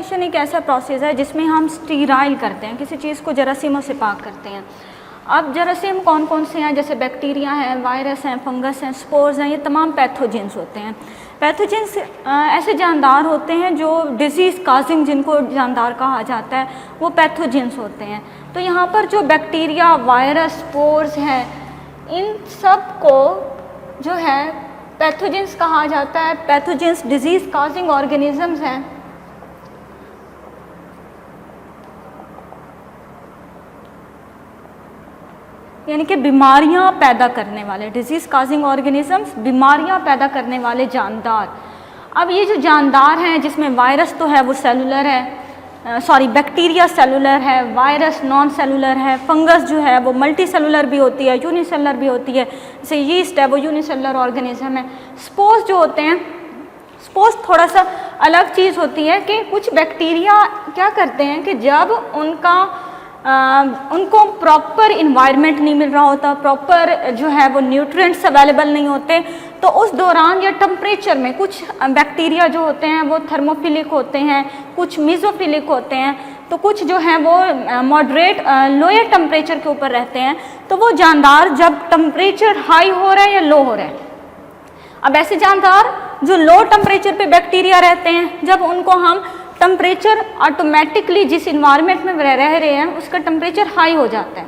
Sterilisation एक ऐसा process है जिसमें हम स्टीराइल करते हैं, किसी चीज़ को जरासीमों से पाक करते हैं। अब जरासीम कौन कौन से हैं, जैसे बैक्टीरिया हैं, वायरस हैं, फंगस हैं, स्पोर्स हैं, ये तमाम पैथोजेंस होते हैं। पैथोजेंस ऐसे जानदार होते हैं जो डिजीज़ काजिंग, जिनको जानदार कहा जाता है, वो पैथोजेंस होते हैं। तो यहाँ पर जो बैक्टीरिया, वायरस, स्पोर्स हैं, इन सब को जो है पैथोजेंस कहा जाता है। पैथोजेंस डिजीज़ काजिंग ऑर्गेनिजम्स हैं। यानी कि बीमारियां पैदा करने वाले, डिजीज़ काजिंग ऑर्गेनिजम्स, बीमारियां पैदा करने वाले जानदार। अब ये जो जानदार हैं, जिसमें वायरस तो है वो सेलुलर है, बैक्टीरिया सेलुलर है, वायरस नॉन सेलुलर है, फंगस जो है वो मल्टी सेलुलर भी होती है, यूनिसेलुलर भी होती है, जैसे यीस्ट है वो यूनिसेलुलर ऑर्गेनिज्म है। स्पोर्स जो होते हैं, स्पोर्स थोड़ा सा अलग चीज़ होती है कि कुछ बैक्टीरिया क्या करते हैं कि जब उनको प्रॉपर इन्वायरमेंट नहीं मिल रहा होता, प्रॉपर जो है वो न्यूट्रिएंट्स अवेलेबल नहीं होते, तो उस दौरान या टेम्परेचर में कुछ बैक्टीरिया जो होते हैं वो थर्मोफिलिक होते हैं, कुछ मीज़ोफिलिक होते हैं, तो कुछ जो हैं वो मॉडरेट लोअर टेम्परेचर के ऊपर रहते हैं। तो वो जानदार जब टेम्परेचर हाई हो रहा है या लो हो रहा है, अब ऐसे जानदार जो लो टेम्परेचर पे बैक्टीरिया रहते हैं, जब उनको हम टेम्परेचर ऑटोमेटिकली जिस इन्वायरमेंट में रह रहे हैं उसका टेम्परेचर हाई हो जाता है,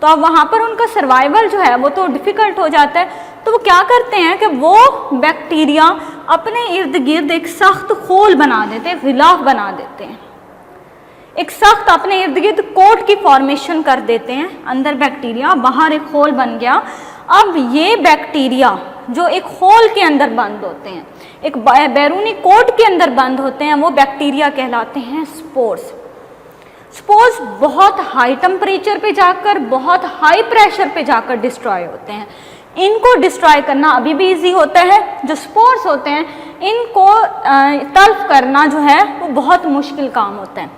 तो अब वहाँ पर उनका सर्वाइवल जो है वो तो डिफ़िकल्ट हो जाता है। तो वो क्या करते हैं कि वो बैक्टीरिया अपने इर्द गिर्द एक सख्त खोल बना देते हैं, गिलाफ बना देते हैं, एक सख्त अपने इर्द गिर्द कोट की फॉर्मेशन कर देते हैं। अंदर बैक्टीरिया, बाहर एक खोल बन गया। अब ये बैक्टीरिया जो एक होल के अंदर बंद होते हैं, एक बैरूनी कोट के अंदर बंद होते हैं, वो बैक्टीरिया कहलाते हैं स्पोर्स। स्पोर्स बहुत हाई टेम्परेचर पे जाकर, बहुत हाई प्रेशर पे जाकर डिस्ट्रॉय होते हैं। इनको डिस्ट्रॉय करना अभी भी इजी होता है। जो स्पोर्स होते हैं इनको तल्फ करना जो है वो बहुत मुश्किल काम होता है।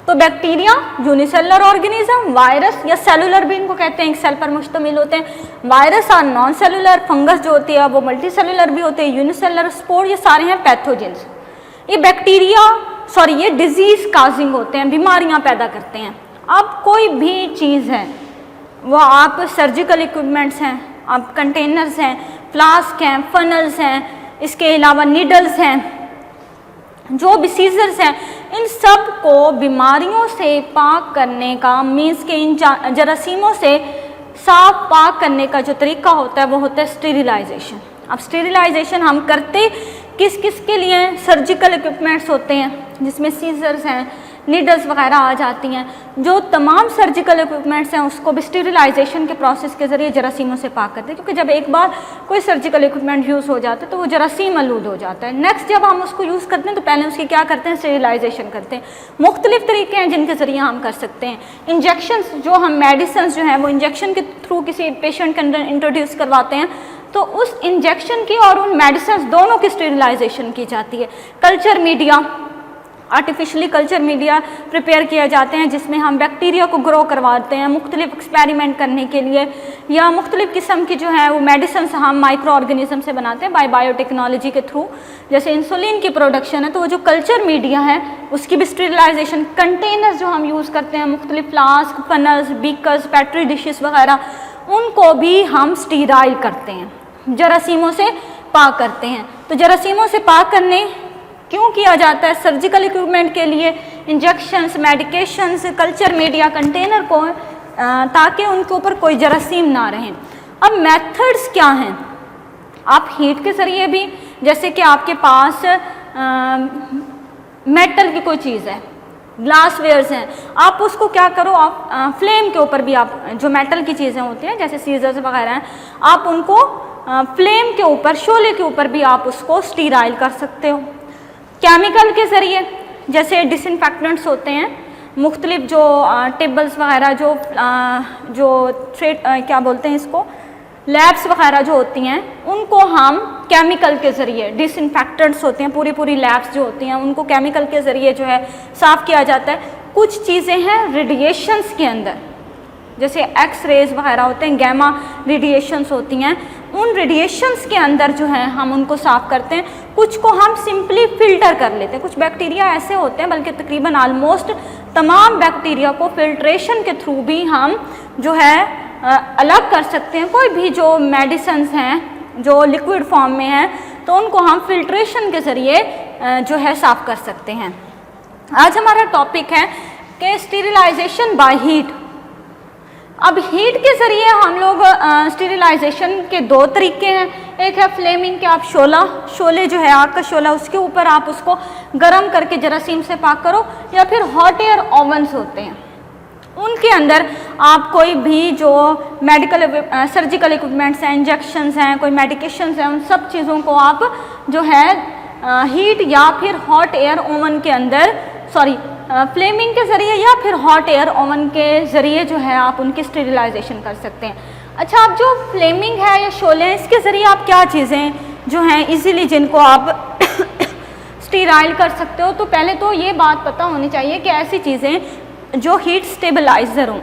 तो बैक्टीरिया यूनिसेलुलर ऑर्गेनिज्म, वायरस या सेलुलर भी इनको कहते हैं, एक सेल पर मुश्तमिल होते हैं। वायरस और नॉन सेलुलर, फंगस जो होती है वो मल्टी सेलुलर भी होते हैं, यूनिसेलुलर, स्पोर, ये सारे हैं पैथोजेंस। ये बैक्टीरिया ये डिजीज़ काजिंग होते हैं, बीमारियां पैदा करते हैं। अब कोई भी चीज़ है, वो आप सर्जिकल इक्विपमेंट्स हैं, आप कंटेनर्स हैं, फ्लास्क हैं, फनल्स हैं, इसके अलावा नीडल्स हैं, जो भी सीजर्स हैं, इन सब को बीमारियों से पाक करने का मीन्स के इन जरासीमों से साफ पाक करने का जो तरीका होता है वो होता है स्टेरिलाइजेशन। अब स्टेरिलाइजेशन हम करते किस किस के लिए? सर्जिकल इक्विपमेंट्स होते हैं जिसमें सीजर्स हैं, नीडल्स वगैरह आ जाती हैं। जो तमाम सर्जिकल इक्विपमेंट्स हैं उसको भी स्टेरिलाइजेशन के प्रोसेस के ज़रिए जरासीमों से पाक करते हैं, क्योंकि जब एक बार कोई सर्जिकल इक्विपमेंट यूज़ हो जाता है तो वो जरासीम आलूद हो जाता है। नेक्स्ट जब हम उसको यूज़ करते हैं तो पहले उसकी क्या करते हैं? स्टेरिलाइजेशन करते हैं। मुख्तलिफ तरीके हैं जिनके ज़रिए हम कर सकते हैं। इंजेक्शंस, जो हम मेडिसिन जो हैं वो इंजेक्शन के थ्रू किसी पेशेंट के अंदर इंट्रोड्यूस करवाते हैं, तो उस इंजेक्शन की और उन मेडिसिन दोनों की स्टेरिलाइजेशन की जाती है। Culture media, artificially culture media prepare किए जाते हैं जिसमें हम बैक्टीरिया को ग्रो करवाते हैं मुख्तलिफ एक्सपेरिमेंट करने के लिए, या मुख्तलिफ किस्म की जो है वो मेडिसिन हम माइक्रो ऑर्गेनिज्म से बनाते हैं बायोटेक्नोलॉजी के थ्रू। जैसे इंसुलिन की प्रोडक्शन है तो वो जो कल्चर मीडिया है उसकी भी स्टेरिलाइजेशन। कंटेनर्स जो हम यूज़ करते हैं, मुख्तलिफ flask, funnels, beakers, petri dishes वगैरह, उनको भी हम स्टीराइल करते हैं, जरासीमों से पाक करते हैं। तो जरासीमों से पाक करने क्यों किया जाता है? सर्जिकल इक्विपमेंट के लिए, injections, medications, culture media, container को, ताकि उनके ऊपर कोई जरासीम ना रहें। अब मेथड्स क्या हैं? आप हीट के ज़रिए भी, जैसे कि आपके पास मेटल की कोई चीज़ है, ग्लासवेयर्स हैं, आप उसको क्या करो, आप फ्लेम के ऊपर भी, आप जो मेटल की चीज़ें होती हैं जैसे सीजर्स वगैरह हैं, आप उनको फ्लेम के ऊपर, शोले के ऊपर भी आप उसको स्टीराइल कर सकते हो। केमिकल के ज़रिए, जैसे डिसइंफेक्टेंट्स होते हैं, मुख्तलिफ जो टेबल्स वगैरह, जो क्या बोलते हैं इसको, लैब्स वगैरह जो होती हैं, उनको हम केमिकल के ज़रिए, डिसइंफेक्टेंट्स होते हैं, पूरी लैब्स जो होती हैं उनको केमिकल के ज़रिए जो है साफ़ किया जाता है। कुछ चीज़ें हैं रेडिएशंस के अंदर, जैसे एक्स रेज वगैरह होते हैं, गैमा रेडिएशंस होती हैं, उन रेडिएशंस के अंदर जो है हम उनको साफ़ करते हैं। कुछ को हम सिंपली फ़िल्टर कर लेते हैं, कुछ बैक्टीरिया ऐसे होते हैं, बल्कि तकरीबन आलमोस्ट तमाम बैक्टीरिया को फिल्ट्रेशन के थ्रू भी हम जो है अलग कर सकते हैं। कोई भी जो मेडिसिन्स हैं जो लिक्विड फॉर्म में हैं तो उनको हम फिल्ट्रेशन के ज़रिए जो है साफ़ कर सकते हैं। आज हमारा टॉपिक है कि स्टीरिलाइजेशन बाय हीट। अब हीट के ज़रिए हम लोग स्टीरिलाइजेशन के दो तरीके हैं। एक है फ्लेमिंग के, आप शोले जो है आग का शोला, उसके ऊपर आप उसको गर्म करके जरासीम से पाक करो, या फिर हॉट एयर ओवन्स होते हैं, उनके अंदर आप कोई भी जो मेडिकल सर्जिकल इक्विपमेंट्स हैं, इंजेक्शंस हैं, कोई मेडिकेशंस हैं, उन सब चीज़ों को आप जो है हीट या फिर हॉट एयर ओवन के अंदर फ्लेमिंग के ज़रिए या फिर हॉट एयर ओवन के ज़रिए जो है आप उनकी स्टीरिलाइजेशन कर सकते हैं। अच्छा, अब जो फ्लेमिंग है या शोले हैं, इसके ज़रिए आप क्या चीज़ें जो हैं इजीली जिनको आप स्टीराइल कर सकते हो। तो पहले तो ये बात पता होनी चाहिए कि ऐसी चीज़ें जो हीट स्टेबलाइज़र हों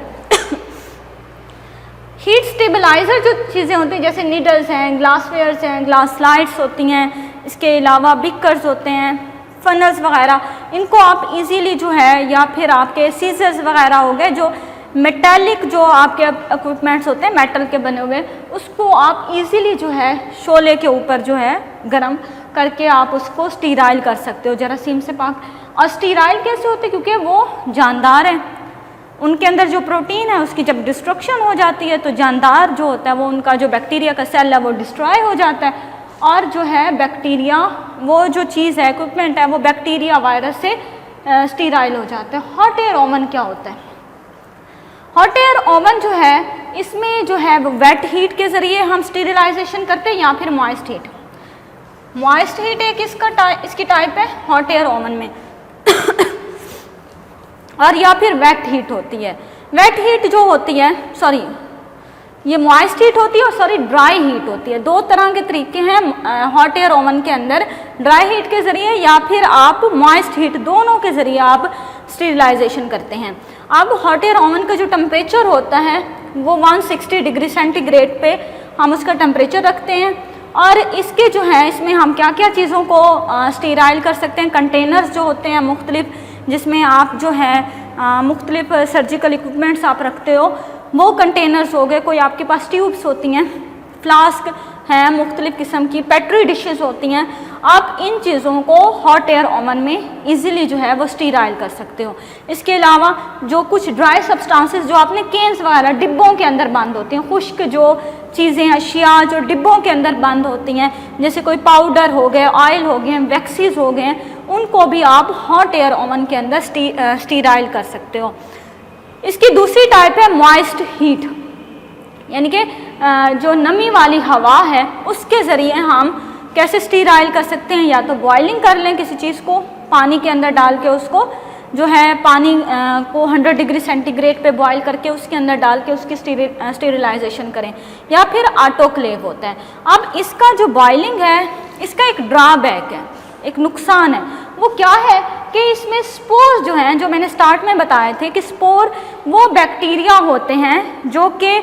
हीट स्टेबलाइज़र जो चीज़ें होती हैं, जैसे नीडल्स हैं, ग्लासवेयर्स हैं, ग्लास स्लाइड्स होती हैं, इसके अलावा बिकर्स होते हैं, फनल्स वगैरह, इनको आप इजीली जो है, या फिर आपके सीजर्स वगैरह हो गए, जो मेटेलिक जो आपके इक्विपमेंट्स होते हैं मेटल के बने हुए, उसको आप इजीली जो है शोले के ऊपर जो है गरम करके आप उसको स्टीराइल कर सकते हो जरासीम से पाक। और स्टीराइल कैसे होते हैं? क्योंकि वो जानदार हैं, उनके अंदर जो प्रोटीन है उसकी जब डिस्ट्रक्शन हो जाती है तो जानदार जो होता है वो, उनका जो बैक्टीरिया का सेल है वो डिस्ट्रॉय हो जाता है, और जो है बैक्टीरिया, वो जो चीज़ है, इक्विपमेंट है, वो बैक्टीरिया वायरस से स्टीराइल हो जाता है। हॉट एयर ओवन क्या होता है? हॉट एयर ओवन जो है, इसमें जो है वो वेट हीट के ज़रिए हम स्टीरिलाइजेशन करते हैं, या फिर मॉइस्ट हीट। मॉइस्ट हीट एक इसकी टाइप है हॉट एयर ओवन में और या फिर वेट हीट होती है। वेट हीट जो होती है, ये मॉइस्ट हीट होती है और ड्राई हीट होती है। दो तरह के तरीके हैं हॉट एयर ओवन के अंदर, ड्राई हीट के ज़रिए या फिर आप मॉइस्ट हीट, दोनों के ज़रिए आप स्टीरिलाइजेशन करते हैं। अब हॉट एयर ओवन का जो टेम्परेचर होता है वो 160 डिग्री सेंटीग्रेड पे हम उसका टेम्परेचर रखते हैं, और इसके जो है, इसमें हम क्या क्या चीज़ों को स्टीराइल कर सकते हैं। कंटेनर्स जो होते हैं मुख्तलिफ, जिसमें आप जो है मुख्तलिफ सर्जिकल इक्विपमेंट्स आप रखते हो, वो कंटेनर्स हो गए। कोई आपके पास ट्यूब्स होती हैं, फ्लास्क हैं, मुख्तलिफ किस्म की पेट्री डिशेस होती हैं। आप इन चीज़ों को हॉट एयर ओवन में इजीली जो है वो स्टीराइल कर सकते हो। इसके अलावा जो कुछ ड्राई सब्सटेंसेस जो आपने केन्स वगैरह डिब्बों के अंदर बंद होती हैं, खुश्क जो चीज़ें, अशिया जो डिब्बों के अंदर बंद होती हैं, जैसे कोई पाउडर हो गए, ऑयल हो गए, वैक्सीज हो गए, उनको भी आप हॉट एयर ओवन के अंदर स्टीराइल कर सकते हो। इसकी दूसरी टाइप है मॉइस्ट हीट, यानी कि जो नमी वाली हवा है उसके ज़रिए हम कैसे स्टीराइल कर सकते हैं। या तो बॉइलिंग कर लें किसी चीज़ को, पानी के अंदर डाल के उसको जो है पानी को 100 डिग्री सेंटीग्रेड पे बॉईल करके उसके अंदर डाल के उसकी स्टीरिलाइजेशन करें, या फिर ऑटोक्लेव होता है। अब इसका जो बॉइलिंग है, इसका एक ड्रॉबैक है, एक नुकसान है। वो क्या है कि इसमें स्पोर जो हैं, जो मैंने स्टार्ट में बताए थे कि स्पोर वो बैक्टीरिया होते हैं जो कि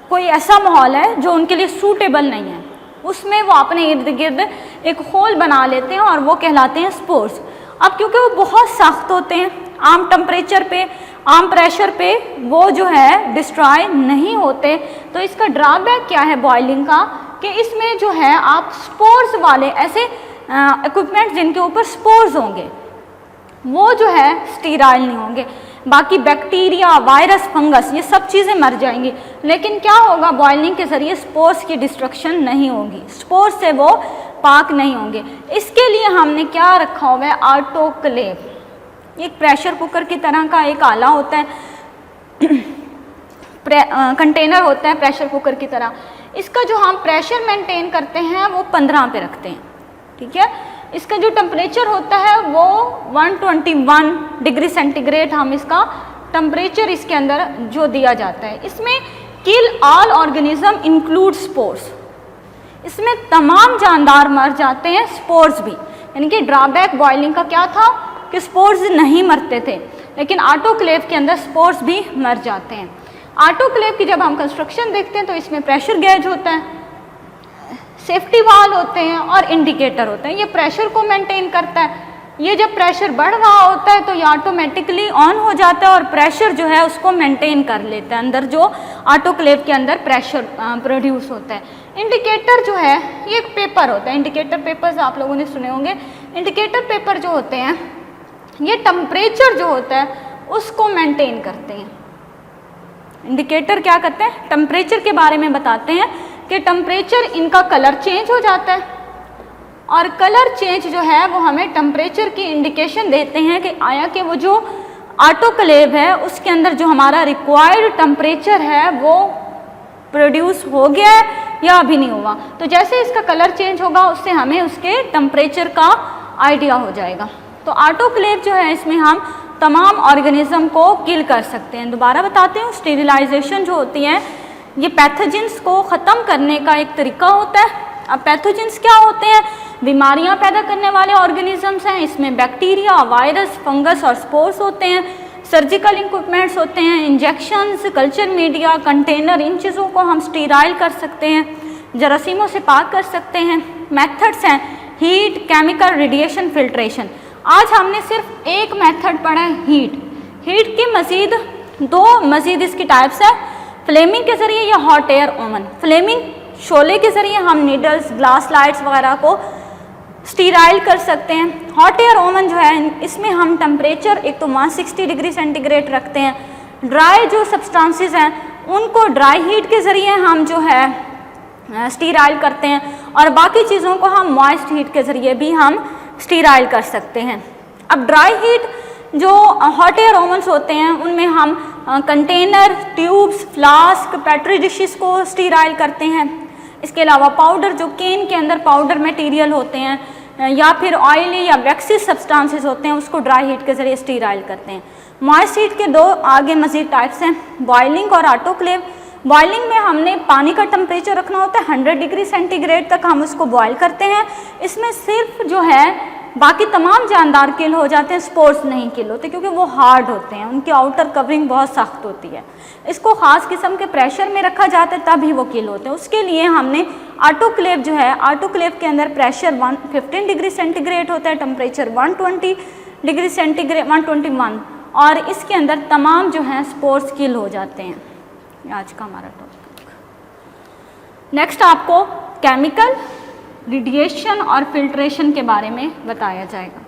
कोई ऐसा माहौल है जो उनके लिए सूटेबल नहीं है, उसमें वो अपने इर्द गिर्द एक होल बना लेते हैं और वो कहलाते हैं स्पोर्स। अब क्योंकि वो बहुत सख्त होते हैं, आम टेम्परेचर पे, आम प्रेशर पे वो जो है डिस्ट्रॉय नहीं होते, तो इसका ड्रॉबैक क्या है बॉइलिंग का, कि इसमें जो है आप स्पोर्स वाले ऐसे इक्विपमेंट जिनके ऊपर स्पोर्स होंगे वो जो है स्टीराइल नहीं होंगे। बाकी बैक्टीरिया, वायरस, फंगस, ये सब चीज़ें मर जाएंगी, लेकिन क्या होगा, बॉइलिंग के ज़रिए स्पोर्स की डिस्ट्रक्शन नहीं होगी, स्पोर्स से वो पाक नहीं होंगे। इसके लिए हमने क्या रखा हुआ है, ऑटोक्लेव। एक प्रेशर कुकर की तरह का एक आला होता है, कंटेनर होता है प्रेशर कुकर की तरह। इसका जो हम प्रेशर मेंटेन करते हैं वो 15 पे रखते हैं, ठीक है। इसका जो टेम्परेचर होता है वो 121 डिग्री सेंटीग्रेड हम इसका टेम्परेचर इसके अंदर जो दिया जाता है। इसमें kill all organism include spores, इसमें तमाम जानदार मर जाते हैं, स्पोर्स भी। यानी कि ड्रॉबैक बॉइलिंग का क्या था कि स्पोर्स नहीं मरते थे, लेकिन ऑटोक्लेव के अंदर स्पोर्स भी मर जाते हैं। ऑटोक्लेव की जब हम कंस्ट्रक्शन देखते हैं तो इसमें प्रेशर गेज होता है, सेफ्टी वाल होते हैं और इंडिकेटर होते हैं। ये प्रेशर को मेंटेन करता है। ये जब प्रेशर बढ़ रहा होता है तो ये ऑटोमेटिकली ऑन हो जाता है और प्रेशर जो है उसको मेंटेन कर लेता है अंदर जो ऑटोक्लेव के अंदर प्रेशर प्रोड्यूस होता है। इंडिकेटर जो है ये एक पेपर होता है, इंडिकेटर पेपर्स आप लोगों ने सुने होंगे। इंडिकेटर पेपर जो होते हैं ये टेम्परेचर जो होता है उसको मेंटेन करते हैं। इंडिकेटर क्या करते हैं, टेम्परेचर के बारे में बताते हैं कि टेम्परेचर इनका कलर चेंज हो जाता है और कलर चेंज जो है वो हमें टेम्परेचर की इंडिकेशन देते हैं कि आया कि वो जो ऑटोक्लेव है उसके अंदर जो हमारा रिक्वायर्ड टेम्परेचर है वो प्रोड्यूस हो गया है या अभी नहीं हुआ। तो जैसे इसका कलर चेंज होगा उससे हमें उसके टेम्परेचर का आइडिया हो जाएगा। तो ऑटोक्लेव जो है इसमें हम तमाम ऑर्गेनिज्म को किल कर सकते हैं। दोबारा बताते हैं, स्टेरिलाइजेशन जो होती है ये पैथोजेंस को ख़त्म करने का एक तरीका होता है। अब पैथोजेंस क्या होते हैं, बीमारियां पैदा करने वाले ऑर्गेनिजम्स हैं। इसमें बैक्टीरिया, वायरस, फंगस और स्पोर्स होते हैं। सर्जिकल इक्विपमेंट्स होते हैं, इंजेक्शंस, कल्चर मीडिया, कंटेनर, इन चीज़ों को हम स्टीराइल कर सकते हैं, जरासीमों से पाक कर सकते हैं। मेथड्स हैं हीट, केमिकल, रेडिएशन, फिल्ट्रेशन। आज हमने सिर्फ एक मेथड पढ़ा है हीट। हीट की मज़ीद इसकी टाइप्स है, फ्लेमिंग के ज़रिए या हॉट एयर ओवन। फ्लेमिंग शोले के ज़रिए हम नीडल्स, ग्लास लाइट्स वगैरह को स्टीराइल कर सकते हैं। हॉट एयर ओवन जो है इसमें हम टेम्परेचर एक तो 160 डिग्री सेंटीग्रेड रखते हैं। ड्राई जो सब्सटेंसेस हैं उनको ड्राई हीट के ज़रिए हम जो है स्टीराइल करते हैं और बाकी चीज़ों को हम मॉइस्ट हीट के ज़रिए भी हम स्टीराइल कर सकते हैं। अब ड्राई हीट जो हॉट एयर ओवन्स होते हैं उनमें हम container, tubes, flask, petri dishes को स्टीराइल करते हैं। इसके अलावा पाउडर जो केन के अंदर पाउडर मटेरियल होते हैं या फिर ऑयली या वैक्सी सब्सटेंसेस होते हैं उसको ड्राई हीट के ज़रिए स्टीराइल करते हैं। मॉइस्ट हीट के दो आगे मज़ीद टाइप्स हैं, बॉइलिंग और ऑटोक्लेव। बॉइलिंग में हमने पानी का टेम्परेचर रखना होता है 100 डिग्री सेंटीग्रेड तक हम उसको बॉयल करते हैं। इसमें सिर्फ जो है बाकी तमाम जानदार किल हो जाते हैं, स्पोर्स नहीं किल होते क्योंकि वो हार्ड होते हैं, उनकी आउटर कवरिंग बहुत सख्त होती है। इसको ख़ास किस्म के प्रेशर में रखा जाता है तभी वो किल होते हैं। उसके लिए हमने ऑटोक्लेव जो है, ऑटोक्लेव के अंदर प्रेशर 115 डिग्री सेंटीग्रेड होता है, टेम्परेचर 120 डिग्री सेंटीग्रेड 121 और इसके अंदर तमाम जो हैं स्पोर्स किल हो जाते हैं। आज का हमारा टॉपिक। नेक्स्ट आपको केमिकल, रेडिएशन और फिल्ट्रेशन के बारे में बताया जाएगा।